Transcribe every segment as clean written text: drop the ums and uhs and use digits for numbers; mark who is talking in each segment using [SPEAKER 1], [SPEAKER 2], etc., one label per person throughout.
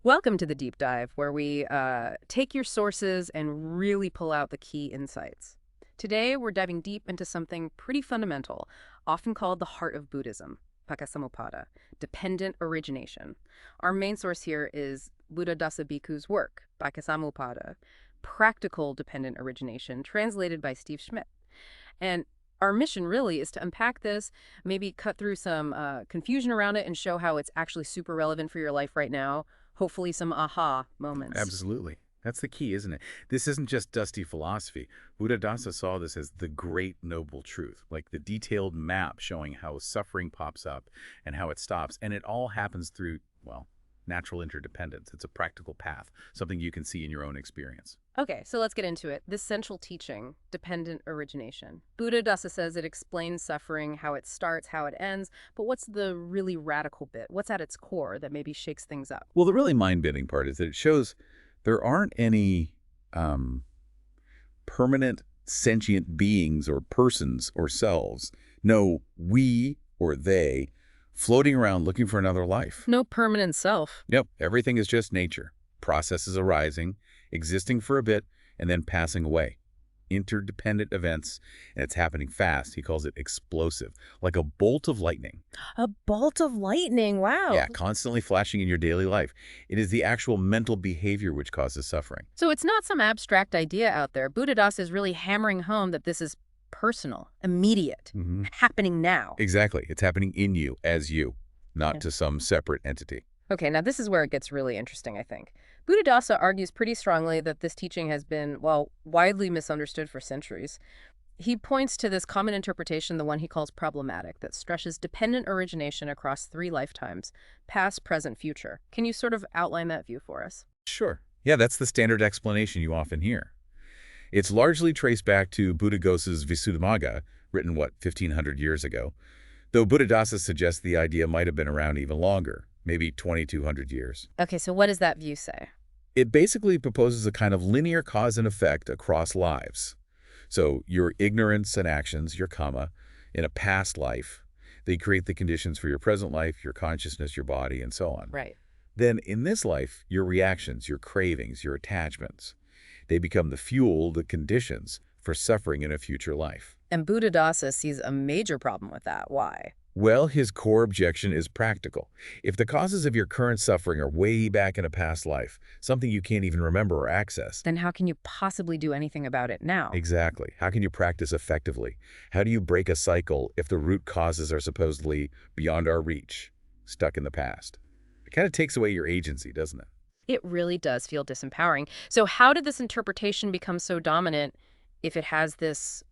[SPEAKER 1] Welcome to the deep dive, where we take your sources and really pull out the key insights. Today, we're diving deep into something pretty fundamental, often called the heart of Buddhism, Paticcasamuppada, dependent origination. Our main source here is Buddhadāsa Bhikkhu's work, Paticcasamuppada, Practical Dependent Origination, translated by Steve Schmidt. And our mission really is to unpack this, maybe cut through some confusion around it and show how it's actually super relevant for your life right now. Hopefully some aha moments.
[SPEAKER 2] Absolutely. That's the key, isn't it? This isn't just dusty philosophy. Buddhadasa saw this as the great noble truth, like the detailed map showing how suffering pops up and how it stops. And it all happens through, well, natural interdependence. It's a practical path, something you can see in your own experience.
[SPEAKER 1] Okay, so let's get into it. This central teaching, dependent origination. Buddhadasa says it explains suffering, how it starts, how it ends, but what's the really radical bit? What's at its core that maybe shakes things up?
[SPEAKER 2] Well, the really mind-bending part is that it shows there aren't any permanent sentient beings or persons or selves. No we or they floating around looking for another life.
[SPEAKER 1] No permanent self.
[SPEAKER 2] Yep, everything is just nature. Processes arising, existing for a bit, and then passing away. Interdependent events, and it's happening fast. He calls it explosive, like a bolt of lightning.
[SPEAKER 1] A bolt of lightning, wow.
[SPEAKER 2] Yeah, constantly flashing in your daily life. It is the actual mental behavior which causes suffering.
[SPEAKER 1] So it's not some abstract idea out there. Buddhadasa is really hammering home that this is personal, immediate, happening now.
[SPEAKER 2] Exactly. It's happening in you, as you, not
[SPEAKER 1] Yeah.
[SPEAKER 2] to some separate entity.
[SPEAKER 1] Okay, now this is where it gets really interesting, I think. Buddhadasa argues pretty strongly that this teaching has been, well, widely misunderstood for centuries. He points to this common interpretation, the one he calls problematic, that stresses dependent origination across 3 lifetimes, past, present, future. Can you sort of outline that view for us?
[SPEAKER 2] Sure. Yeah, that's the standard explanation you often hear. It's largely traced back to Buddhagosa's Visuddhimagga, written, 1,500 years ago, though Buddhadasa suggests the idea might have been around even longer, maybe 2,200 years.
[SPEAKER 1] Okay, so what does that view say?
[SPEAKER 2] It basically proposes a kind of linear cause and effect across lives. So your ignorance and actions, your karma, in a past life, they create the conditions for your present life, your consciousness, your body, and so on.
[SPEAKER 1] Right.
[SPEAKER 2] Then in this life, your reactions, your cravings, your attachments, they become the fuel, the conditions for suffering in a future life.
[SPEAKER 1] And Buddhadasa sees a major problem with that. Why?
[SPEAKER 2] Well, his core objection is practical. If the causes of your current suffering are way back in a past life, something you can't even remember or access,
[SPEAKER 1] Then how can you possibly do anything about it now?
[SPEAKER 2] exactly. How can you practice effectively? How do you break a cycle if the root causes are supposedly beyond our reach, stuck in the past? It kind of takes away your agency, doesn't it?
[SPEAKER 1] It really does feel disempowering. So how did this interpretation become so dominant if it has this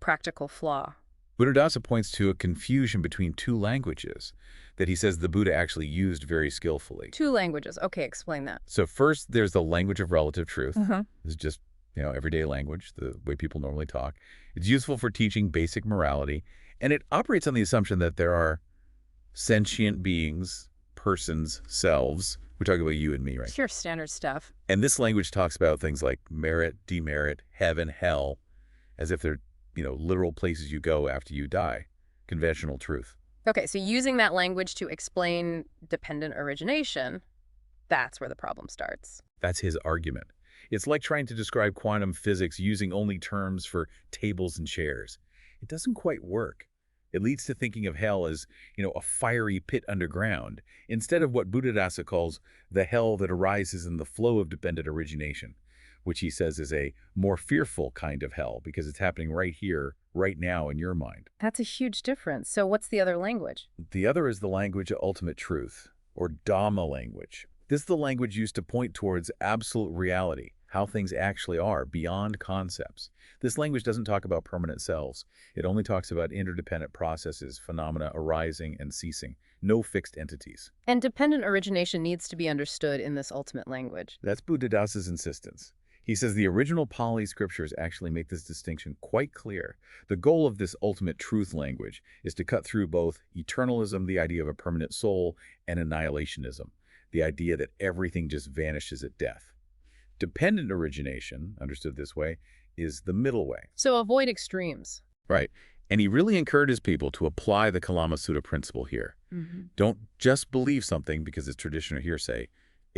[SPEAKER 1] practical flaw?
[SPEAKER 2] Buddhadasa points to a confusion between 2 languages that he says the Buddha actually used very skillfully.
[SPEAKER 1] 2 languages. Okay, explain that.
[SPEAKER 2] So first, there's the language of relative truth.
[SPEAKER 1] Uh-huh.
[SPEAKER 2] This is just, everyday language, the way people normally talk. It's useful for teaching basic morality, and it operates on the assumption that there are sentient beings, persons, selves. We're talking about you and me, right?
[SPEAKER 1] Sure, standard stuff.
[SPEAKER 2] And this language talks about things like merit, demerit, heaven, hell, as if they're, literal places you go after you die. Conventional truth.
[SPEAKER 1] Okay, so using that language to explain dependent origination, that's where the problem starts.
[SPEAKER 2] That's his argument. It's like trying to describe quantum physics using only terms for tables and chairs. It doesn't quite work. It leads to thinking of hell as, a fiery pit underground, instead of what Buddhadasa calls the hell that arises in the flow of dependent origination, which he says is a more fearful kind of hell because it's happening right here, right now in your mind.
[SPEAKER 1] That's a huge difference. So what's the other language?
[SPEAKER 2] The other is the language of ultimate truth, or Dhamma language. This is the language used to point towards absolute reality, how things actually are, beyond concepts. This language doesn't talk about permanent selves. It only talks about interdependent processes, phenomena arising and ceasing, no fixed entities.
[SPEAKER 1] And dependent origination needs to be understood in this ultimate language.
[SPEAKER 2] That's Buddhadasa's insistence. He says the original Pāli scriptures actually make this distinction quite clear. The goal of this ultimate truth language is to cut through both eternalism, the idea of a permanent soul, and annihilationism, the idea that everything just vanishes at death. Dependent origination, understood this way, is the middle way.
[SPEAKER 1] So avoid extremes.
[SPEAKER 2] Right. And he really encourages people to apply the Kalama Sutta principle here. Don't just believe something because it's tradition or hearsay.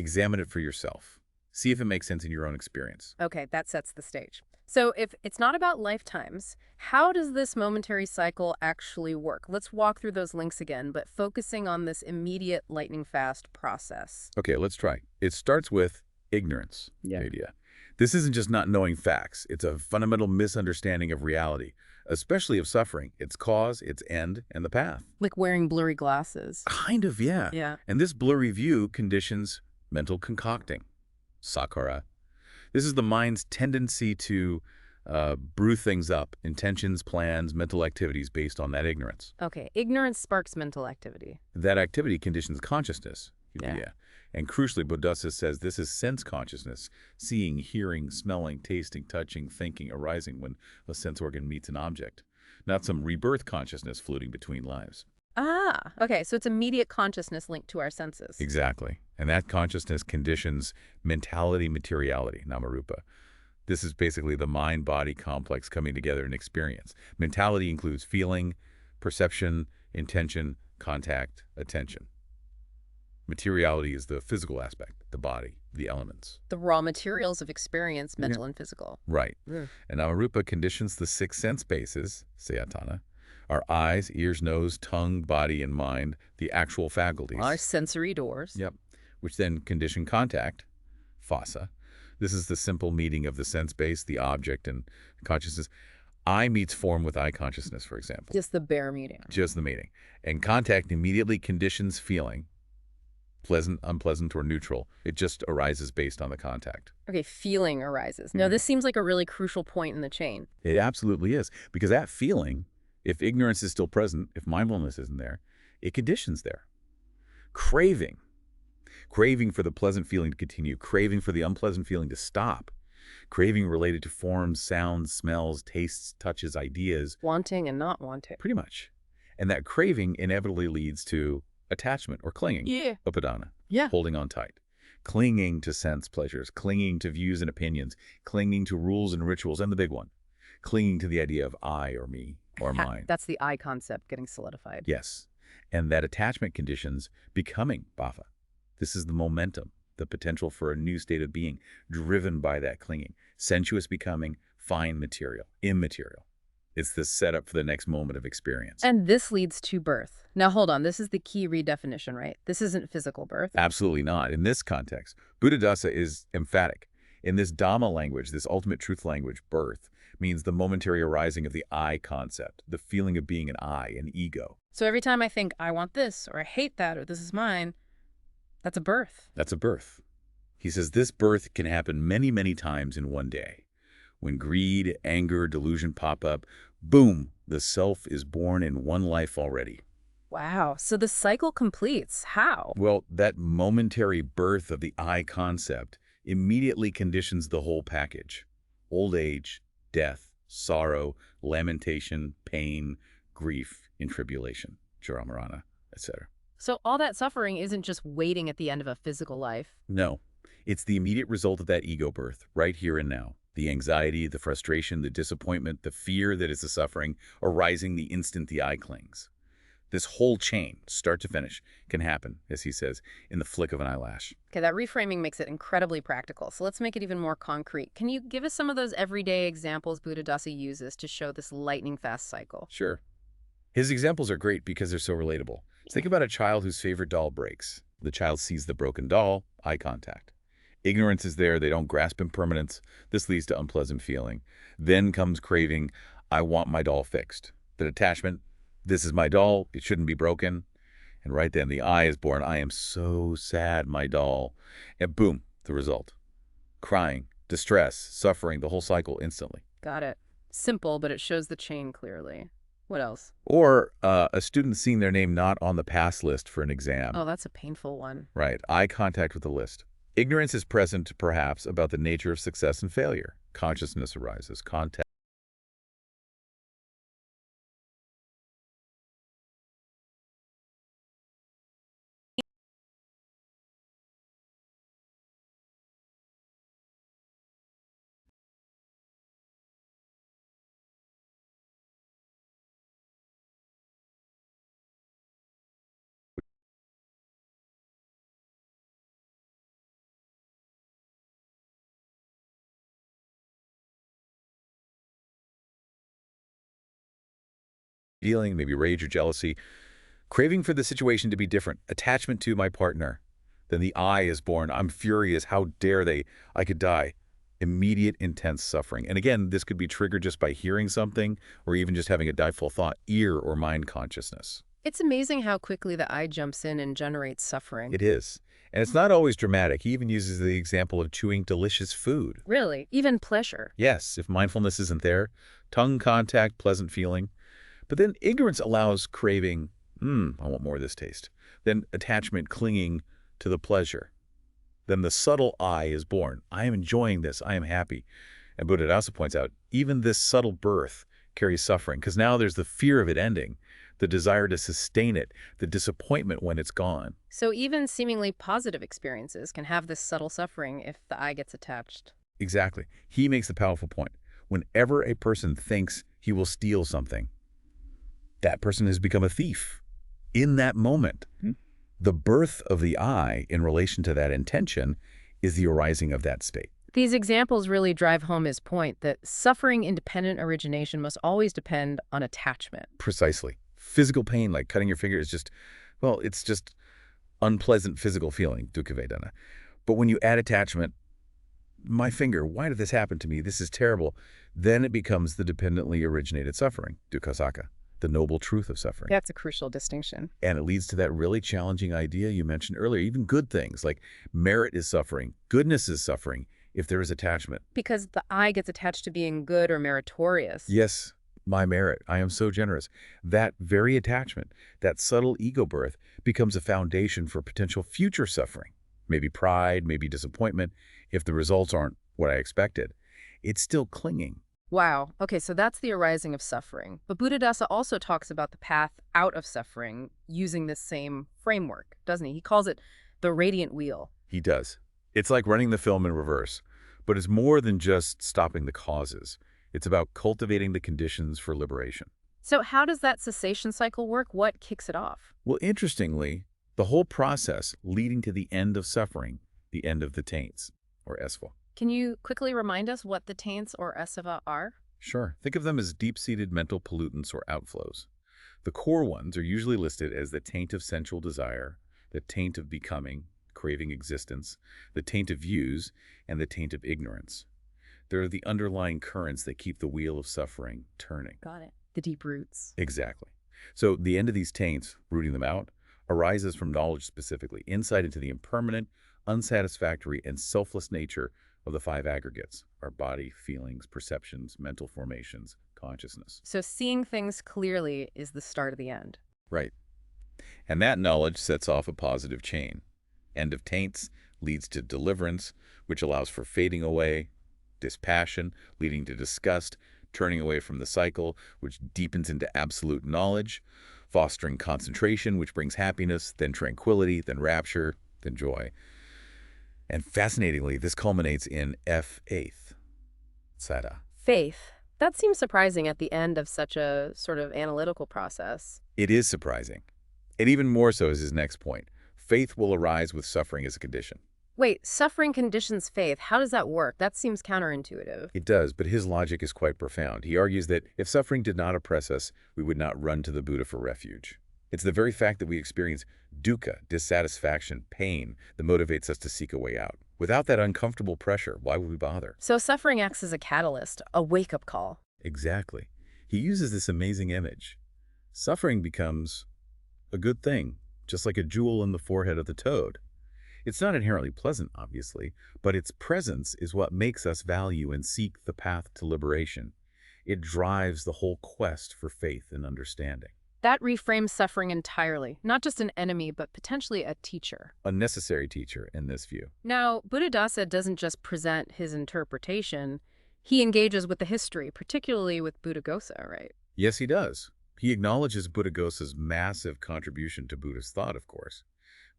[SPEAKER 2] Examine it for yourself. See if it makes sense in your own experience.
[SPEAKER 1] Okay, that sets the stage. So if it's not about lifetimes, how does this momentary cycle actually work? Let's walk through those links again, but focusing on this immediate lightning-fast process.
[SPEAKER 2] Okay, let's try. It starts with ignorance.
[SPEAKER 1] Yeah.
[SPEAKER 2] Idea. This isn't just not knowing facts. It's a fundamental misunderstanding of reality, especially of suffering, its cause, its end, and the path.
[SPEAKER 1] Like wearing blurry glasses.
[SPEAKER 2] Kind of, yeah.
[SPEAKER 1] Yeah.
[SPEAKER 2] And this blurry view conditions mental concocting, sakkara. This is the mind's tendency to brew things up, intentions, plans, mental activities based on that ignorance.
[SPEAKER 1] Okay, ignorance sparks mental activity.
[SPEAKER 2] That activity conditions consciousness.
[SPEAKER 1] Yeah.
[SPEAKER 2] And crucially, Buddhadāsa says this is sense consciousness, seeing, hearing, smelling, tasting, touching, thinking, arising when a sense organ meets an object, not some rebirth consciousness floating between lives.
[SPEAKER 1] Ah, okay, so it's immediate consciousness linked to our senses.
[SPEAKER 2] Exactly. And that consciousness conditions mentality, materiality, namarupa. This is basically the mind-body complex coming together in experience. Mentality includes feeling, perception, intention, contact, attention. Materiality is the physical aspect, the body, the elements.
[SPEAKER 1] The raw materials of experience, mental and physical.
[SPEAKER 2] Right. And namarupa conditions the six sense bases, sayatana, our eyes, ears, nose, tongue, body, and mind, the actual faculties.
[SPEAKER 1] Our sensory doors.
[SPEAKER 2] Yep. Which then condition contact, phassa. This is the simple meeting of the sense base, the object, and consciousness. Eye meets form with eye consciousness, for example.
[SPEAKER 1] Just the bare meeting.
[SPEAKER 2] Just the meeting. And contact immediately conditions feeling, pleasant, unpleasant, or neutral. It just arises based on the contact.
[SPEAKER 1] Okay, feeling arises. Now, this seems like a really crucial point in the chain.
[SPEAKER 2] It absolutely is. Because that feeling, if ignorance is still present, if mindfulness isn't there, it conditions there. Craving. Craving for the pleasant feeling to continue. Craving for the unpleasant feeling to stop. Craving related to forms, sounds, smells, tastes, touches, ideas.
[SPEAKER 1] Wanting and not wanting.
[SPEAKER 2] Pretty much. And that craving inevitably leads to attachment or clinging.
[SPEAKER 1] Yeah.
[SPEAKER 2] Upadana.
[SPEAKER 1] Yeah.
[SPEAKER 2] Holding on tight. Clinging to sense pleasures. Clinging to views and opinions. Clinging to rules and rituals. And the big one. Clinging to the idea of I or me or mine.
[SPEAKER 1] That's the I concept getting solidified.
[SPEAKER 2] Yes. And that attachment conditions becoming bhava. This is the momentum, the potential for a new state of being driven by that clinging. Sensuous becoming, fine material, immaterial. It's the setup for the next moment of experience.
[SPEAKER 1] And this leads to birth. Now, hold on. This is the key redefinition, right? This isn't physical birth.
[SPEAKER 2] Absolutely not. In this context, Buddhadasa is emphatic. In this Dhamma language, this ultimate truth language, birth, means the momentary arising of the I concept, the feeling of being an I, an ego.
[SPEAKER 1] So every time I think, I want this, or I hate that, or this is mine, that's a birth.
[SPEAKER 2] That's a birth. He says this birth can happen many, many times in one day. When greed, anger, delusion pop up, boom, the self is born in one life already.
[SPEAKER 1] Wow. So the cycle completes. How?
[SPEAKER 2] Well, that momentary birth of the I concept immediately conditions the whole package. Old age, death, sorrow, lamentation, pain, grief, and tribulation, jara-marana, etc.
[SPEAKER 1] So all that suffering isn't just waiting at the end of a physical life.
[SPEAKER 2] No, it's the immediate result of that ego birth, right here and now. The anxiety, the frustration, the disappointment, the fear that is the suffering, arising the instant the I clings. This whole chain, start to finish, can happen, as he says, in the flick of an eyelash.
[SPEAKER 1] Okay, that reframing makes it incredibly practical. So let's make it even more concrete. Can you give us some of those everyday examples Buddhadasa uses to show this lightning-fast cycle?
[SPEAKER 2] Sure. His examples are great because they're so relatable. Think about a child whose favorite doll breaks. The child sees the broken doll, eye contact. Ignorance is there, they don't grasp impermanence. This leads to unpleasant feeling. Then comes craving, I want my doll fixed. The detachment, this is my doll, it shouldn't be broken. And right then the I is born, I am so sad, my doll. And boom, the result. Crying, distress, suffering, the whole cycle instantly.
[SPEAKER 1] Got it. Simple, but it shows the chain clearly. What else?
[SPEAKER 2] Or a student seeing their name not on the pass list for an exam.
[SPEAKER 1] Oh, that's a painful one.
[SPEAKER 2] Right. Eye contact with the list. Ignorance is present, perhaps, about the nature of success and failure. Consciousness arises. Contact. feeling, maybe rage or jealousy, craving for the situation to be different, attachment to my partner. Then the I is born. I'm furious. How dare they? I could die. Immediate, intense suffering. And again, this could be triggered just by hearing something or even just having a doubtful thought, ear or mind consciousness.
[SPEAKER 1] It's amazing how quickly the I jumps in and generates suffering.
[SPEAKER 2] It is. And it's not always dramatic. He even uses the example of chewing delicious food.
[SPEAKER 1] Really? Even pleasure.
[SPEAKER 2] Yes, if mindfulness isn't there, tongue contact, pleasant feeling. But then ignorance allows craving, I want more of this taste. Then attachment, clinging to the pleasure. Then the subtle I is born. I am enjoying this. I am happy. And Buddhadasa points out, even this subtle birth carries suffering, because now there's the fear of it ending, the desire to sustain it, the disappointment when it's gone.
[SPEAKER 1] So even seemingly positive experiences can have this subtle suffering if the I gets attached.
[SPEAKER 2] Exactly. He makes the powerful point. Whenever a person thinks he will steal something, that person has become a thief in that moment. The birth of the I in relation to that intention is the arising of that state.
[SPEAKER 1] These examples really drive home his point that suffering in dependent origination must always depend on attachment.
[SPEAKER 2] Precisely. Physical pain, like cutting your finger, is just, well, it's just unpleasant physical feeling, dukkha vedana. But when you add attachment, my finger, why did this happen to me? This is terrible. Then it becomes the dependently originated suffering, dukkha, the noble truth of suffering.
[SPEAKER 1] That's a crucial distinction.
[SPEAKER 2] And it leads to that really challenging idea you mentioned earlier, even good things like merit is suffering, goodness is suffering if there is attachment.
[SPEAKER 1] Because the I gets attached to being good or meritorious.
[SPEAKER 2] Yes, my merit, I am so generous. That very attachment, that subtle ego birth, becomes a foundation for potential future suffering. Maybe pride, maybe disappointment, if the results aren't what I expected. It's still clinging.
[SPEAKER 1] Wow. Okay, so that's the arising of suffering. But Buddhadasa also talks about the path out of suffering using this same framework, doesn't he? He calls it the radiant wheel.
[SPEAKER 2] He does. It's like running the film in reverse, but it's more than just stopping the causes. It's about cultivating the conditions for liberation.
[SPEAKER 1] So how does that cessation cycle work? What kicks it off?
[SPEAKER 2] Well, interestingly, the whole process leading to the end of suffering, the end of the taints, or esva.
[SPEAKER 1] Can you quickly remind us what the taints or esava are?
[SPEAKER 2] Sure. Think of them as deep-seated mental pollutants or outflows. The core ones are usually listed as the taint of sensual desire, the taint of becoming, craving existence, the taint of views, and the taint of ignorance. They're the underlying currents that keep the wheel of suffering turning.
[SPEAKER 1] Got it. The deep roots.
[SPEAKER 2] Exactly. So the end of these taints, rooting them out, arises from knowledge specifically, insight into the impermanent, unsatisfactory, and selfless nature of the five aggregates, our body, feelings, perceptions, mental formations, consciousness.
[SPEAKER 1] So seeing things clearly is the start of the end.
[SPEAKER 2] Right. And that knowledge sets off a positive chain. End of taints leads to deliverance, which allows for fading away, dispassion, leading to disgust, turning away from the cycle, which deepens into absolute knowledge, fostering concentration, which brings happiness, then tranquility, then rapture, then joy. And fascinatingly, this culminates in faith, sada.
[SPEAKER 1] Faith. That seems surprising at the end of such a sort of analytical process.
[SPEAKER 2] It is surprising. And even more so is his next point. Faith will arise with suffering as a condition.
[SPEAKER 1] Wait, suffering conditions faith. How does that work? That seems counterintuitive.
[SPEAKER 2] It does, but his logic is quite profound. He argues that if suffering did not oppress us, we would not run to the Buddha for refuge. It's the very fact that we experience dukkha, dissatisfaction, pain, that motivates us to seek a way out. Without that uncomfortable pressure, why would we bother?
[SPEAKER 1] So suffering acts as a catalyst, a wake-up call.
[SPEAKER 2] Exactly. He uses this amazing image. Suffering becomes a good thing, just like a jewel in the forehead of the toad. It's not inherently pleasant, obviously, but its presence is what makes us value and seek the path to liberation. It drives the whole quest for faith and understanding.
[SPEAKER 1] That reframes suffering entirely, not just an enemy, but potentially a teacher.
[SPEAKER 2] A necessary teacher in this view.
[SPEAKER 1] Now, Buddhadasa doesn't just present his interpretation, he engages with the history, particularly with Buddhagosa, right?
[SPEAKER 2] Yes, he does. He acknowledges Buddhagosa's massive contribution to Buddhist thought, of course.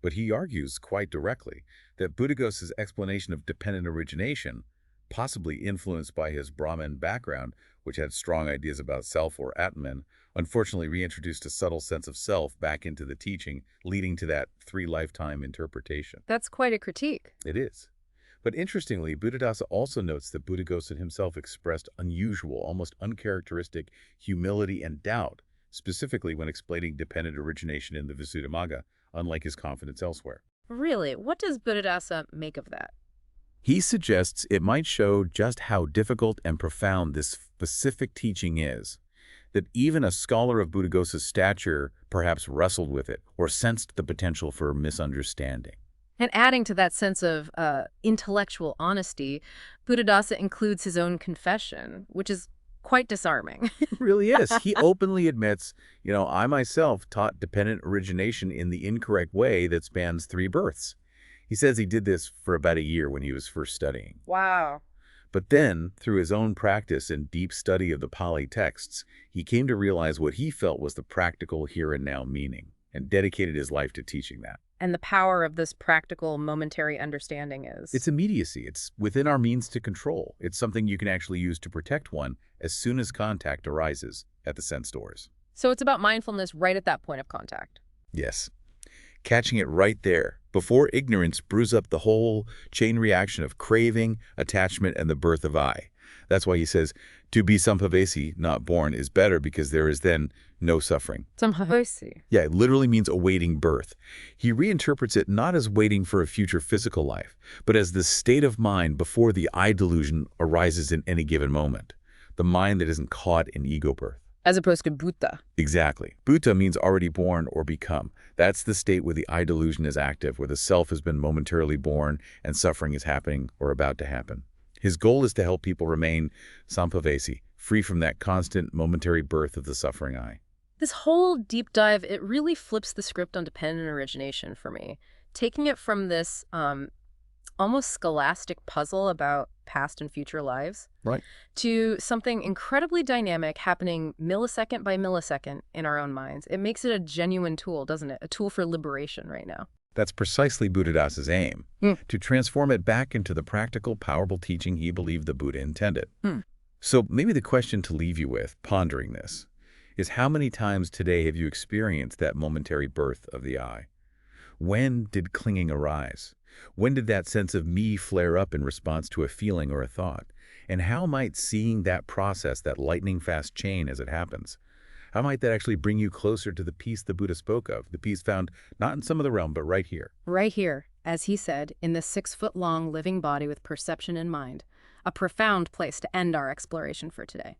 [SPEAKER 2] But he argues quite directly that Buddhagosa's explanation of dependent origination, possibly influenced by his Brahmin background, which had strong ideas about self or Atman, unfortunately reintroduced a subtle sense of self back into the teaching, leading to that three-lifetime interpretation.
[SPEAKER 1] That's quite a critique.
[SPEAKER 2] It is. But interestingly, Buddhadasa also notes that Buddhagosa himself expressed unusual, almost uncharacteristic humility and doubt specifically when explaining dependent origination in the Visuddhimagga, unlike his confidence elsewhere.
[SPEAKER 1] Really? What does Buddhadasa make of that?
[SPEAKER 2] He suggests it might show just how difficult and profound this specific teaching is, that even a scholar of Buddhagosa's stature perhaps wrestled with it or sensed the potential for misunderstanding.
[SPEAKER 1] And adding to that sense of intellectual honesty, Buddhadasa includes his own confession, which is quite disarming.
[SPEAKER 2] It really is. He openly admits, I myself taught dependent origination in the incorrect way that spans 3 births. He says he did this for about a year when he was first studying.
[SPEAKER 1] Wow.
[SPEAKER 2] But then, through his own practice and deep study of the Pāli texts, he came to realize what he felt was the practical here and now meaning, and dedicated his life to teaching that.
[SPEAKER 1] And the power of this practical, momentary understanding is?
[SPEAKER 2] It's immediacy. It's within our means to control. It's something you can actually use to protect one as soon as contact arises at the sense doors.
[SPEAKER 1] So it's about mindfulness right at that point of contact.
[SPEAKER 2] Yes. Catching it right there, before ignorance brews up the whole chain reaction of craving, attachment, and the birth of I. That's why he says, to be sampavesi, not born, is better because there is then no suffering.
[SPEAKER 1] Sampavesi.
[SPEAKER 2] Yeah, it literally means awaiting birth. He reinterprets it not as waiting for a future physical life, but as the state of mind before the I delusion arises in any given moment. The mind that isn't caught in ego birth.
[SPEAKER 1] As opposed to Bhuta.
[SPEAKER 2] Exactly. Bhuta means already born or become. That's the state where the I delusion is active, where the self has been momentarily born and suffering is happening or about to happen. His goal is to help people remain sampavesi, free from that constant momentary birth of the suffering I.
[SPEAKER 1] This whole deep dive, it really flips the script on dependent origination for me. Taking it from this almost scholastic puzzle about past and future lives,
[SPEAKER 2] right,
[SPEAKER 1] to something incredibly dynamic happening millisecond by millisecond in our own minds. It makes it a genuine tool, doesn't it? A tool for liberation right now.
[SPEAKER 2] That's precisely Buddhadasa's aim, to transform it back into the practical, powerful teaching he believed the Buddha intended. So maybe the question to leave you with, pondering this, is how many times today have you experienced that momentary birth of the I? When did clinging arise? When did that sense of me flare up in response to a feeling or a thought? And how might seeing that process, that lightning-fast chain as it happens, how might that actually bring you closer to the peace the Buddha spoke of, the peace found not in some other realm, but right here?
[SPEAKER 1] Right here, as he said, in this 6-foot-long living body with perception in mind. A profound place to end our exploration for today.